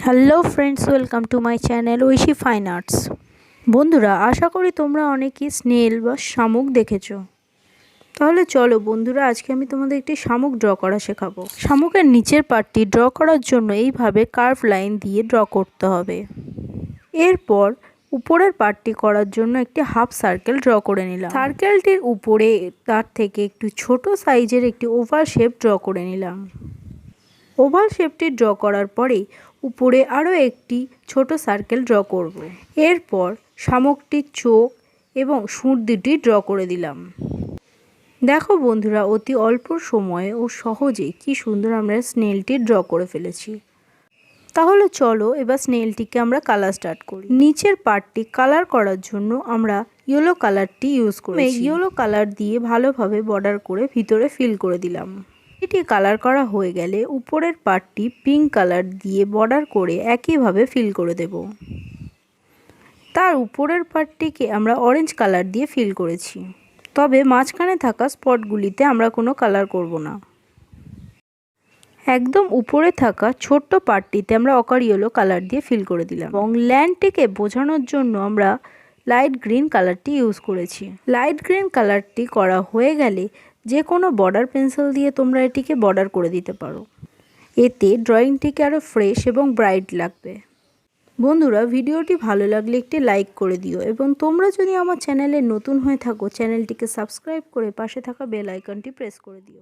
Hello friends, welcome to my channel Aishi fine arts. বন্ধুরা, আশা করি তোমরা অনেকেই স্নেল বা শামুক দেখেছো। তাহলে চলো বন্ধুরা, আজকে আমি তোমাদের একটি শামুক ড্র করা শেখাবো। শামুকের নিচের পার্টটি ড্র করার জন্য এইভাবে কার্ভ লাইন দিয়ে ড্র করতে হবে। এরপর উপরের পার্টটি করার জন্য একটি হাফ সার্কেল ড্র করে নিলাম। সার্কেলটির উপরে তার থেকে একটু ছোট সাইজের একটি ওভাল শেপ ড্র করে নিলাম। ওভাল শেপটি ড্র করার পরে উপরে আরও একটি ছোট সার্কেল ড্র করব। এরপর শামুকটির চোখ এবং সুর দুটি ড্র করে দিলাম। দেখো বন্ধুরা, অতি অল্প সময়ে ও সহজে কি সুন্দর আমরা স্নেলটি ড্র করে ফেলেছি। তাহলে চলো এবার স্নেলটিকে আমরা কালার স্টার্ট করি। নিচের পার্টটি কালার করার জন্য আমরা ইয়েলো কালারটি ইউজ করেছি। ইয়েলো কালার দিয়ে ভালোভাবে বর্ডার করে ভিতরে ফিল করে দিলাম। এটি কালার করা হয়ে গেলে উপরের পার্টটি পিঙ্ক কালার দিয়ে বর্ডার করে একইভাবে ফিল করে দেব। তার উপরের পার্টটিকে আমরা অরেঞ্জ কালার দিয়ে ফিল করেছি, তবে মাঝখানে থাকা স্পটগুলিতে আমরা কোনো কালার করব না। একদম উপরে থাকা ছোট্ট পার্টটিতে আমরা অকার ইয়েলো কালার দিয়ে ফিল করে দিলাম এবং ল্যান্ডটিকে বোঝানোর জন্য আমরা লাইট গ্রিন কালারটি ইউজ করেছি। লাইট গ্রিন কালারটি করা হয়ে গেলে যে কোনো বর্ডার পেন্সিল দিয়ে তোমরা এটিকে বর্ডার করে দিতে পারো। এতে ড্রয়িংটিকে আরও ফ্রেশ এবং ব্রাইট লাগবে। বন্ধুরা, ভিডিওটি ভালো লাগলে একটি লাইক করে দিও এবং তোমরা যদি আমার চ্যানেলে নতুন হয়ে থাকো চ্যানেলটিকে সাবস্ক্রাইব করে পাশে থাকা বেল আইকনটি প্রেস করে দিও।